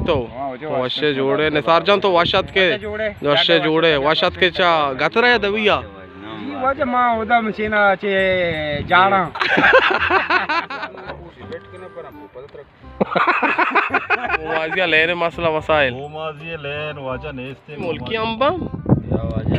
तो वशे जोड़े निसार जान तो वाशात के वशे जोड़े वाशात के चा गतरा है दविया वजह मां उदा मशीना चे जाना वाजिया लेने मसला मसाइल माजिया लेन वाजा नेस्ते मुल्की अंबा या वाजा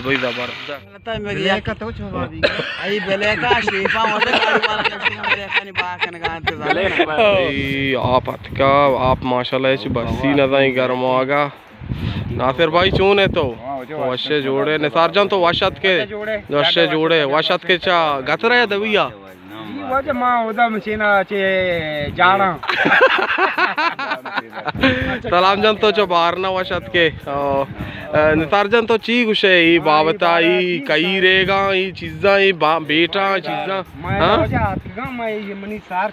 भाई जबरदस्त बेलेका तो छोड़ा दी आई बेलेका शेफा मतलब गाड़ी वाला बेलेका नहीं बाकन का इंतजार आप माशाल्लाह इस बस्सी नजाई गर्म होगा नासिर भाई चून है तो वशे जोड़े निसार जान तो वाशात के वशे जोड़े वाशात के चा गतरा है दविया वजह मां उदा मशीना चे जाना सलाम जन तो जो बाहर ना वाशात के निसार जन तो ची कुछ है ये बाबता ये कई रहेगा ये चीज़ा ये बेटा चीज़ा मैं वजह आतिका मैं ये मनी सार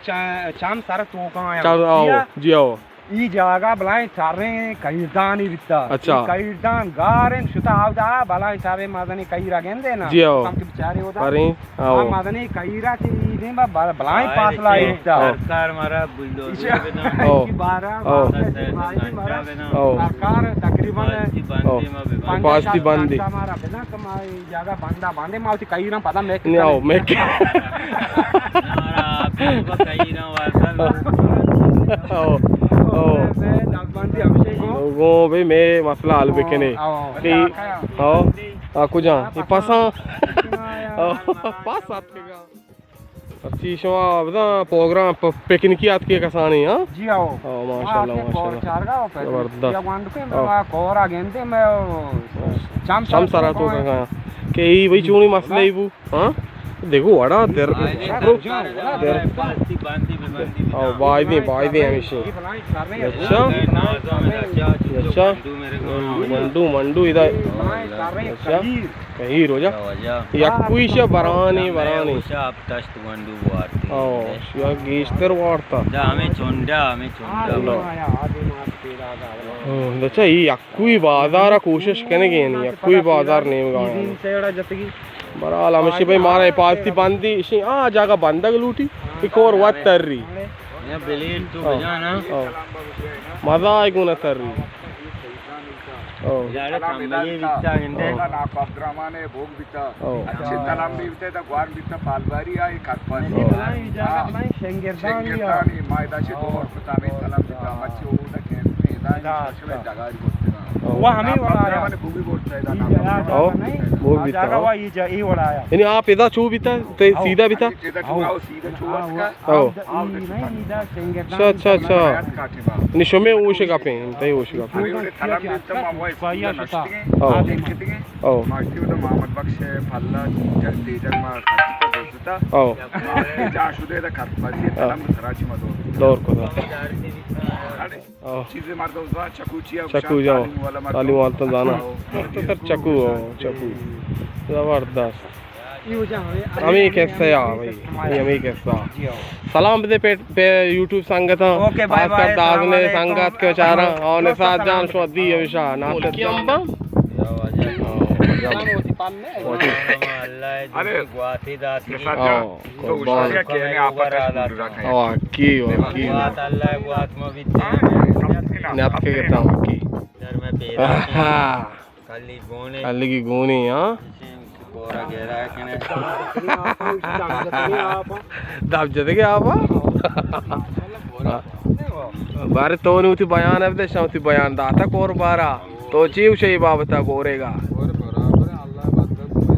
चाम सारा तो का आया आओ जी आओ ई जगह बलाय सारे कई दानी बिता अच्छा कई दान गारेन शुता आवदा बलाय सारे मादनी कई रागेंदे ना जी आओ हम के बेचारे होदा अरे आओ मादनी कई रा की ने बलाय पास लाई बिता सरकार मारा बुलडोजर बना ओ की बारा ओ सरकार तकरीबन पास्ती बंदी हमारा बिना कमाई जगह बंदा बांधे माउती कई रा पता मैं नहीं आओ मैं आपको कई ना वासल आओ लोगों भाई मैं मसला हल बिकने कि आओ आकू जा ये पासा पास आत के का अच्छी शो बता प्रोग्राम पिकनिक याद के कसानी हां जी आओ माशाल्लाह जबरदस्त या वांड पे मैं कोरा गेंदे मैं शाम सारा तो का के ई भाई चूनी मसले ही वो हां देखो वड़ा देर बाई हमेशा अच्छा मंडू इधर अच्छा कहीं रोजा यक्कुईशा बरानी आप तस्त मंडू वारती या गीस्तर वारता हमें चोंडा अच्छा ये यक्कुई बाजार कोशिश करने की नहीं यक्कुई बाजार नहीं बराल हमेशा भाई मारा पास्ती बंदी इसी जागा बंदग लूटी एक और वत तर रही ये बिलियन तो बजाना मजा आएगा तर रही यार संभली बिता गिंदे ना कब्द्रामाने भोग बिता अच्छे तलाम भी बिता ता ग्वार बिता पालवारी आई खातपानी जागा बनाई शेंगेरदानी मायदाशी दोर पता में तलाम बिता मच्छी वो ना के दाई जगह वो हमें वाला मैंने भूमि बोलता है ना वो भी जागा वो ये वाला आया यानी आप इधर छू भी था तो सीधा भी था सीधा छुआ अच्छा निशो में वो शिका पे तय वो शिका पे मास्टी तो मोहम्मद बख्श फल्ला तेजन मा खाता जाशुदे दा खातपाजी तलम कराची मा दौर को चीजें मार दो चकू जाओ तालीम वाला तो जाना तो फिर चकू जबरदस्त हमें कैसे भाई हमें कैसा सलाम पे यूट्यूब संगत आजकल दागने संगत के चारा और साथ जान शोदी हमेशा नाते अंबा अरे गुआती दाती तो उशारिया केने आपस की अल्लाह गुआत में बिते नात के कहता हूं की सर मैं पेरा कली की गोनी हां पूरा घेरा है कने दाब जदे के आप बारे तो नहीं उठी बयान है दे शामती बयान दाता कोर बारा तो चीव शे बाबता कोरेगा और बराबर है अल्लाह बात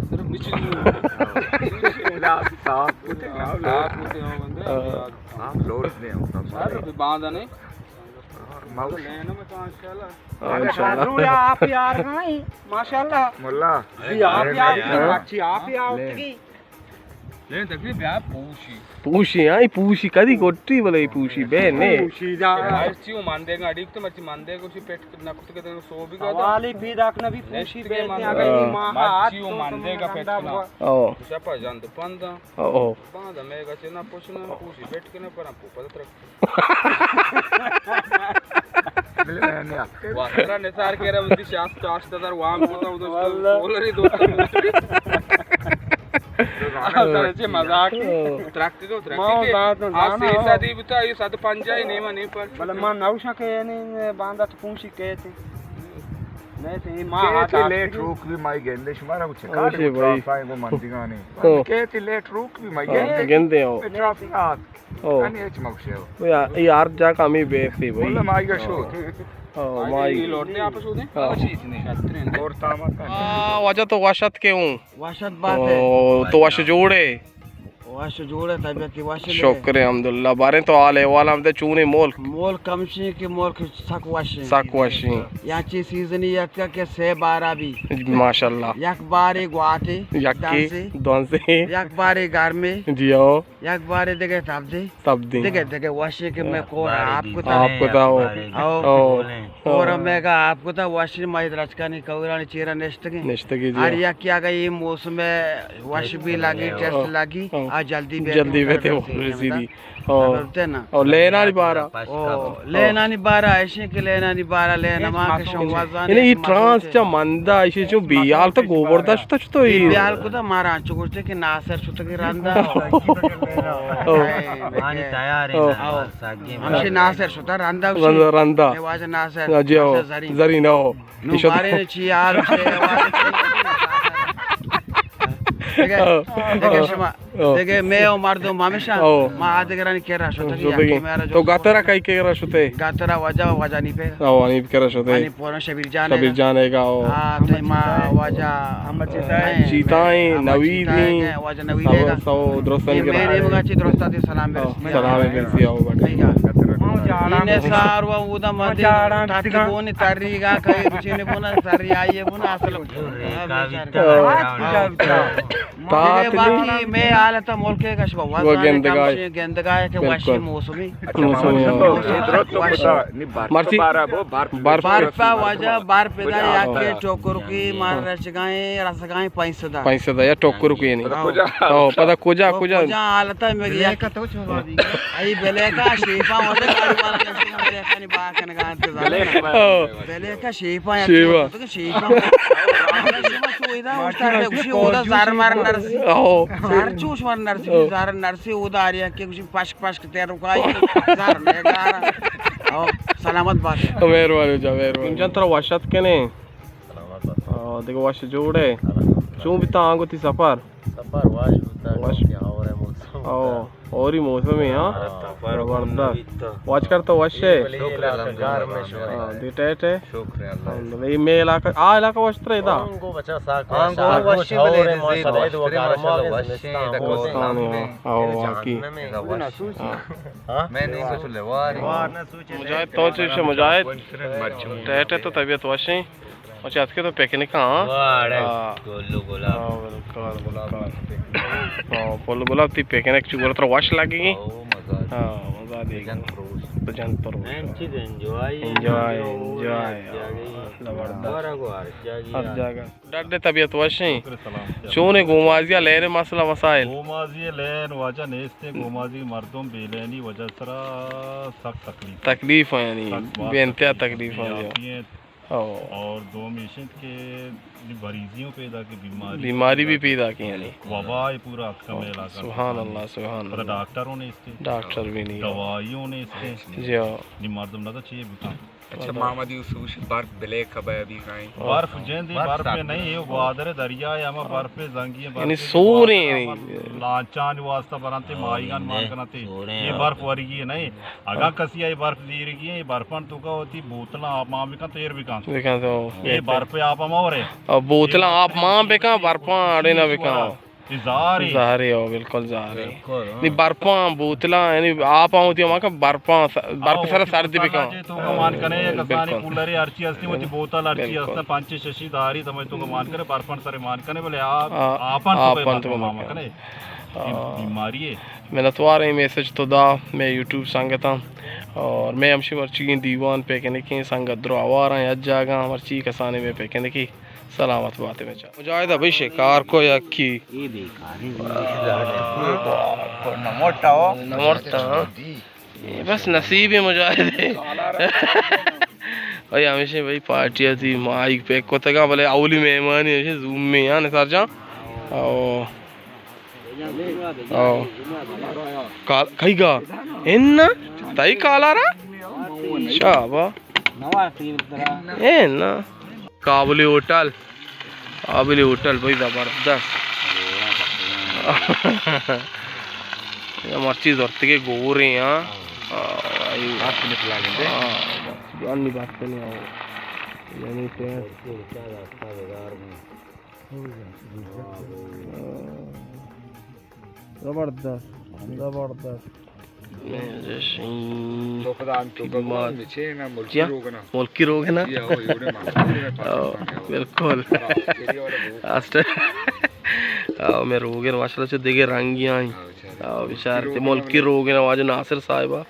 सिर्फ नीचे साफ पुते हम लोड नहीं होता सारे बांधा नहीं लेने में तो माशाल्लाह आप यार नहीं माशाल्लाह मुल्ला जी आप यार अच्छी आप यार उठगी ले तकलीफ यार पूशी हां पूशी कदी कोट्टी बोले पूशी बहने पूशी जा अच्छी मान देगा अड़ीक तो मर्ची मान देगा उसी पेट ना कुछ के सो भी का वाली भी रखना भी पूशी बेने अगर ये मां हाथ मान देगा पेट ना ओ सपा जान तो पंदा ओ पंदा मेगा से ना पूछना पूशी पेट के ना पर आपको पता रख वासरा निसार के रहा उनकी शास्त्र 8000 वाम होता उधर बोल रही दो करायचे मजाक ट्रक को ट्रक आज से शादी बता ये 750 नहीं मने पर भले मां नौशा के ने बांधा तो पूछी कहते नहीं ते मां के लेट रुक भी माई गेंदे शुमारा कुछ काट भाई को मंदी गाने कहते लेट रुक भी माई गेंदे हो ट्रैफिक आत आणि एच मगशे यार जा कामी बेफी भाई बोले माई का शो माई लौटने आप सोने और तामत वजह तो वाशत के हूँ वाशत बात है तो वाश जोड़े वाश जोड़े तबियत की वाश शुक्र अल्हम्दुलिल्लाह बारे तो आले वाला हमदे चूने मोल कमशी के मोल सक वाशी या ची सीजन यक के से 12 भी माशाल्लाह यक बारे गुआते यक्की दोन से यक बारे घर में जियो यक बारे देखे तब दे देखे वाशी के मैं को आपको ताओ और मैं का आपको था वाशी माई रचकानी कौरानी चेहरा नेस्ट की और या क्या का ये मौसम में वाशी भी लगी टेस्ट लगी जल्दी बेते हो सीधी और लेना नहीं बारा ऐसे के लेना नहीं बारा लेना मां के शौवाजान ये ट्रांस चा मंदा ऐसे जो बियाल तो गोबरदस्त तो ये बियाल को तो मारा चुगुते के नासर सुत के रंदा पानी तैयार है हमसे नासर सुत रंदा रंदा वाज नासर जरी ना हो मारे ने छी यार देखे मैं और मर्दो मामेशा मा आदे करानी केरा शोते तो गातरा काई केरा शोते गातरा वजा नहीं पे नहीं केरा शोते नहीं पोरो शबीर जानेगा हां ते मा वजा हम चीताई नवीदी वजा नवीदेगा सो द्रोस्तन के मेरे मगा ची द्रोस्ताती सलाम बेरसी आओ बटा इने सारवा उदा मदे ताती बोनी तरीगा कई रुचिने बोना तरी आइए बोना असल बाकी मैं हालत मोलके का शबा वो गेंदगाय के वाशी मौसमी मर्सी बारपा वजह बार पेदा याके टोकर की मार रसगाय पैसा या टोकर की नहीं ओ पता कुजा हालत में गया आई बेले का शेफा वजह गाड़ी वाला बेले का नहीं बाकन गाते बेले का शेफा या तो शेफा उदा जार मार नरसी जार चूस मार नरसी जार नरसी उदा आरिया के कुछ पाश के तेर रुकाई जार ले गारा सलामत बात मेहरबानी इंजन तरह वाशत के ने देखो वाश जोड़े चूं भी तांगो ती सफर वाश और है मौसम और ही मौसम है जबरदस्त वाच कर तो वशे दिटेटे शुक्र ये मे इलाका वस्त्र इदा बचा साक वशे और मौसम वो गारम वशे की मैं नहीं सोच ले वार ना सोचे मुजाहिद तो से मुजाहिद टेटे तो तबीयत वशे अच्छा आज के तो पिकनिक गोलू गुलाब ती पिकनिक चुगल तो वाश लगेगी मजा देगा तो जान पर एंजॉय हर जगह डर तबीयत वशे चोने गोमाजिया लेरे मसला मसाइल गोमाजी लेन वजह नेस्ते गोमाजी मर्दों बेलेनी वजह सरा सख्त तकलीफ है यानी बेंतया तकलीफ है और दो मिशन के मरीजियों पैदा की बीमारी भी पैदा की यानी वबा पूरा अक्का में इलाका सुभान अल्लाह डॉक्टरों ने इसके डॉक्टर भी नहीं दवाइयों ने इसके जी मर्दम ना चाहिए बिका अच्छा मामदी उसूश बर्फ ब्लैक खबर अभी काई बर्फ जेंदी बर्फ पे नहीं है ग्वादर दरिया या हम बर्फ पे जंगी बर्फ यानी सोरे लाचान वास्ता बनाते माईगान मान करते ये बर्फ वर्गी है नहीं अगर कसी ये बर्फ दी रही है ये बर्फन तो का होती बोतला आप मां में का तेर भी का देखा तो ये बर्फ पे आप हम और है अब बोतला आप मां पे का बर्फा अड़े ना पे का ज़ारे हो बिल्कुल ज़ारे नहीं बर्फा बोतला यानी आप होती है वहाँ का बर्फ सारा सर्दी भी का तो मान करे कसानी कूलर अर्ची असती मुझे बोतल अर्ची असता पांच शशि धारी समझ तो मान करे बर्फन सारे मान करे बोले आपन तो मामा करे बीमारी है मैंने तो आ रही मैसेज तो दा मैं यूट्यूब संगता और मैं हमशी मर्ची दीवान पे कहने की संगत द्रो आवारा है जागा मर्ची कसाने में पे कहने की सलामत बातें में मुजाहिद भाई शिकार को यक्की ये बस नसीब है मुजाहिद भाई हमेशा भाई पार्टियाँ थी माइक पे को तक बोले अवली मेहमान है जूम में यहाँ सर जा kaiga enna tai kalara shaba enna काबुली होटल भाई जबरदस्त मर्ची धरती के गोरे यहाँ बात नहीं आओ जबरदस्त जबरदस्त मुल्की रोग है ना बिल्कुल मैं रोग है माशाल्लाह से देखे रंगियाँ विचार ते मुल्की रोग है ना वाज नासिर साहिबा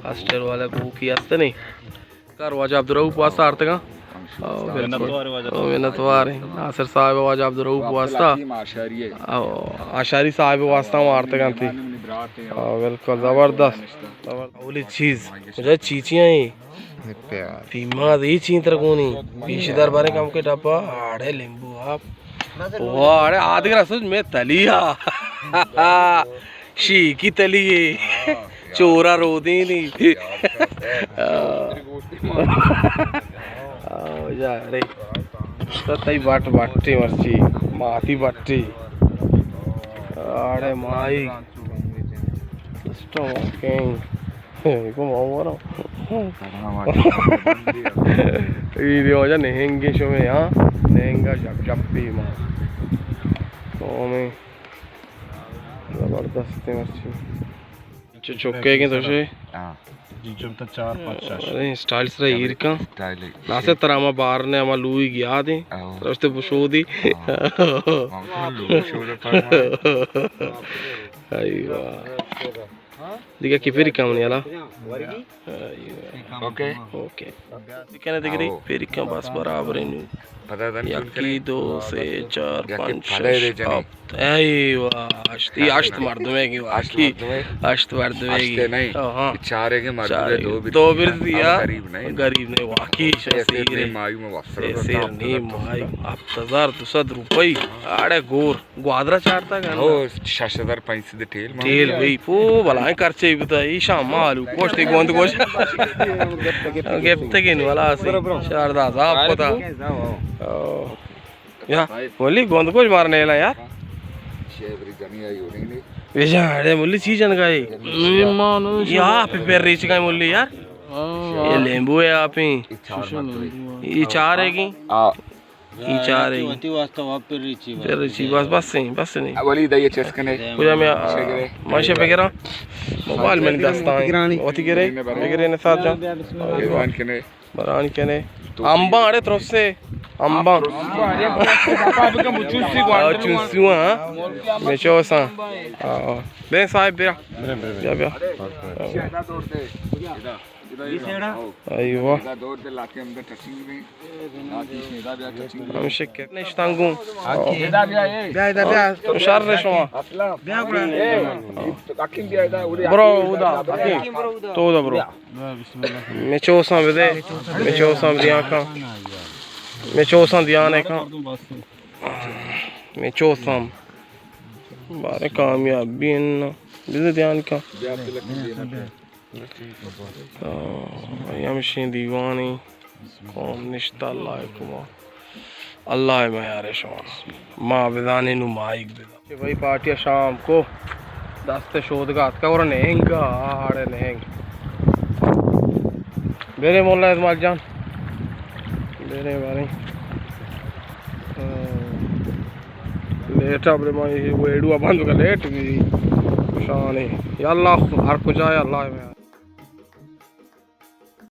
हॉस्टल वाला को की असते नहीं कर वाज अब्दुल वास्ता अर्थ का मेहनत वार नासिर साहिब वाज अब्दुल वास्ता आशारी साहिब वास्ता मारते का थी बिल्कुल जबरदस्त ओली चीज मुझे चीचियाँ ही फीमा दी चीन तरकोनी पीछेदार बारे काम के डब्बा आड़े नींबू आप वाह अरे आधे रसोई में तलिया शी की तलिए चोरा रोदी नहीं जा रे तो तई बाट बाटी मर्ची माती बाटी अरे माई स्टॉकिंग को मारो ये वजह नहेंगे शो में यहाँ नहेंगा जब जब भी माँ तो मैं जबरदस्त मर्ची चुके के तो शे अरे स्टाइल से हीर का नासे तरह हम बाहर ने हम लूई गया थे रास्ते पुशो दी अय्या दिखा कि फिर काम नहीं आला ओके ओके कहने देख रही फिर काम बस बराबर है नहीं यकी 2 से 4 5 6 अय्या आश्त मर्द में की वाकी आश्त मर्द में की हां चार है के मर्द दो बिर दिया गरीब ने वाकी शेर मायू में वस्त्र शेर नहीं माय 7200 रुपए आड़े गोर ग्वादरा चारता का हो 6500 दे तेल भाई पो भला खर्चे बताई शाम मालू कोष्टी गोंद गोश गिफ्ट के वाला से शारदा साहब पता या बोली गोंद गोश मारने ला यार वेजा अरे मुल्ली चीज अनगाई यहाँ पे पैर रीच का मुल्ली यार ये लेंबू है आप ही ये चार है की ये चार है फिर रीची बस नहीं वली दये चेस कने पूजा में माशे पे करा मोबाइल में दस्ता है ओती करे ने साथ जा बरान कने अंबा अरे तरफ से अंबा चुंसुआ मैं चौसा बे साहब बे अय्यो हम शेक नष्टांगू शार रे शमा ब्रो उदा तो उदा ब्रो मैं चौसा बे मैं चौसा दिया का मैं चौसा दिया ने का मैं चौसा बारे कामयाबी इन बिज़ ध्यान का यमशी दीवानी कौम निश्ता अल्लाह में यार शमा माँ बिदानी नु माइक बिदा भाई पार्टी शाम को दस्ते शोध का हाथ का और नहेंगा आड़े नहेंग मेरे मोला इस्माइल जान मेरे बारे लेट अपने माँ ये वेडू अपन तो लेट गई शान है या अल्लाह हर कुछ आया अल्लाह में